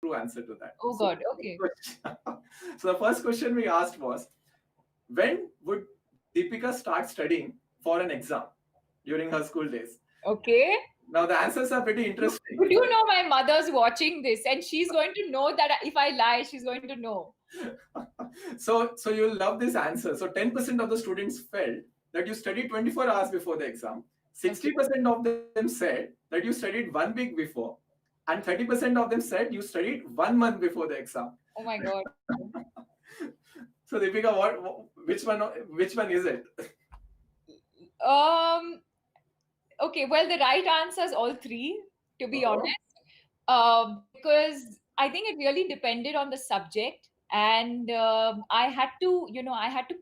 true answer to that. Oh God. Okay. So the first question we asked was, when would Deepika start studying for an exam during her school days? Okay. Now the answers are pretty You interesting. you do know my mother's watching this, and she's going to know that if I lie, she's going to know. So you'll love this answer. So 10% of the students felt that you studied 24 hours before the exam. Okay. 60% of them said that you studied 1 week before, and 30% of them said you studied 1 month before the exam. Oh my God. So Deepika, which one is it? Um. Okay. Well, the right answer is all three, to be Oh, honest. Because I think it really depended on the subject, and I had to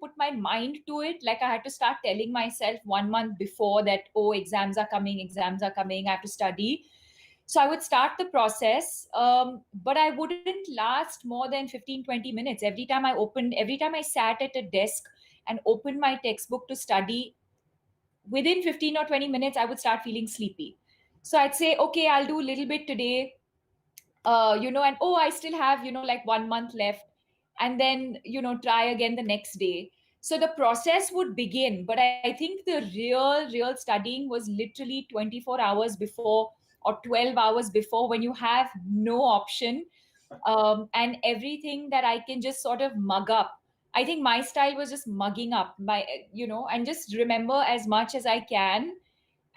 put my mind to it. Like I had to start telling myself 1 month before that, oh, exams are coming, I have to study. So I would start the process, but I wouldn't last more than 15-20 minutes. Every time I sat at a desk and opened my textbook to study, within 15 or 20 minutes, I would start feeling sleepy. So I'd say, okay, I'll do a little bit today, and oh, I still have, like 1 month left, and then, try again the next day. So the process would begin, but I think the real studying was literally 24 hours before or 12 hours before, when you have no option, and everything that I can just sort of mug up. I think my style was just mugging up and just remember as much as I can,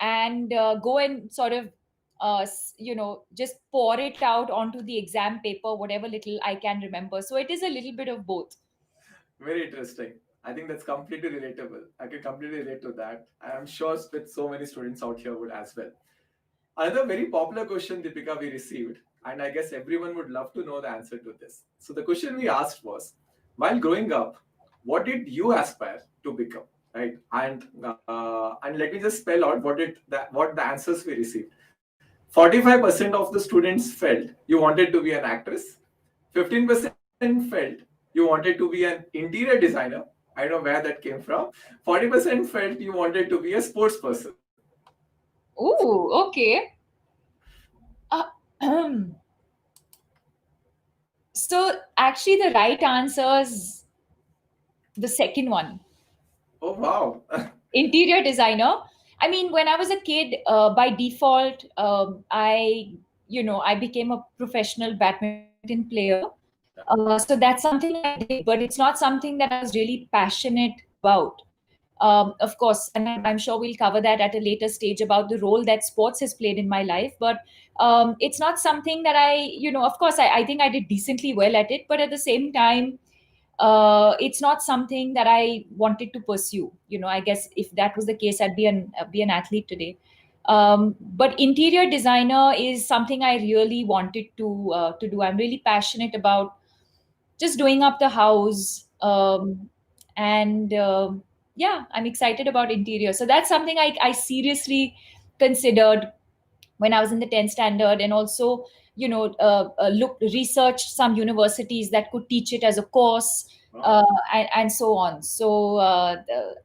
and go and sort of just pour it out onto the exam paper, whatever little I can remember. So it is a little bit of both. very interesting. I think that's completely relatable. I can completely relate to that. I'm sure that so many students out here would as well. Another very popular question, Deepika, we received, and I guess everyone would love to know the answer to this. So the question we asked was, while growing up, what did you aspire to become? Right, and let me just spell out what the answers we received. 45% of the students felt you wanted to be an actress. 15% felt you wanted to be an interior designer. I don't know where that came from. 40% felt you wanted to be a sports person. Oh, okay. uh, so actually the right answer is the second one, Oh wow. interior designer. I mean, when I was a kid, by default, I became a professional badminton player. So that's something I did, but it's not something that I was really passionate about. Of course, and I'm sure we'll cover that at a later stage about the role that sports has played in my life. But it's not something that of course, I think I did decently well at it, but at the same time, it's not something that I wanted to pursue. I guess if that was the case, I'd be an athlete today. But interior designer is something I really wanted to do. I'm really passionate about just doing up the house, and yeah, I'm excited about interior. So that's something I seriously considered when I was in the 10th standard, and also researched some universities that could teach it as a course, Wow. and so on. So the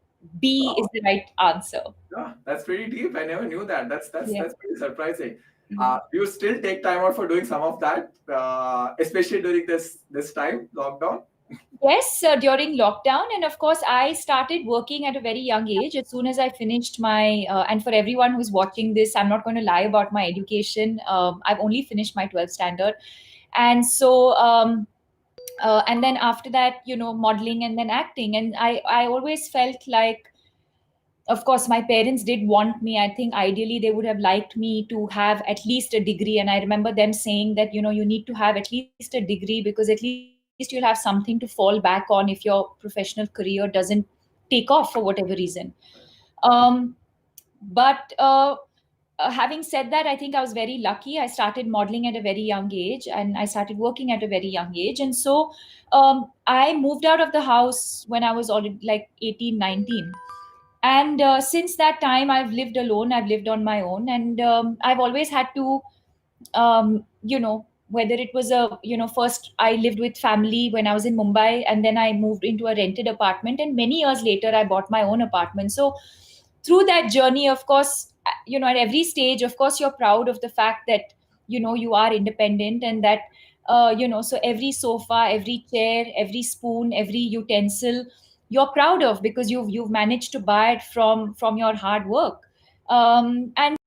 B is Wow. the right answer. Yeah, that's pretty deep. I never knew that. That's Yeah. that's pretty surprising. Mhm. Do you still take time out for doing some of that, especially during this time lockdown? Yes, during lockdown. And of course, I started working at a very young age. As soon as I finished and for everyone who's watching this, I'm not going to lie about my education. I've only finished my 12th standard. And so, and then after that, modeling and then acting. And I always felt like, of course, my parents did want me. I think ideally they would have liked me to have at least a degree. And I remember them saying that, you need to have at least a degree, because at least you'll have something to fall back on if your professional career doesn't take off for whatever reason. Um, but having said that, I think I was very lucky. I started modeling at a very young age, and I started working at a very young age. And so I moved out of the house when I was already like 18, 19. And since that time, I've lived alone, I've lived on my own, and I've always had to, whether it was first I lived with family when I was in Mumbai, and then I moved into a rented apartment, and many years later I bought my own apartment. So through that journey, of course, at every stage, of course, you're proud of the fact that you are independent, and that So every sofa, every chair, every spoon, every utensil, you're proud of, because you've managed to buy it from your hard work. And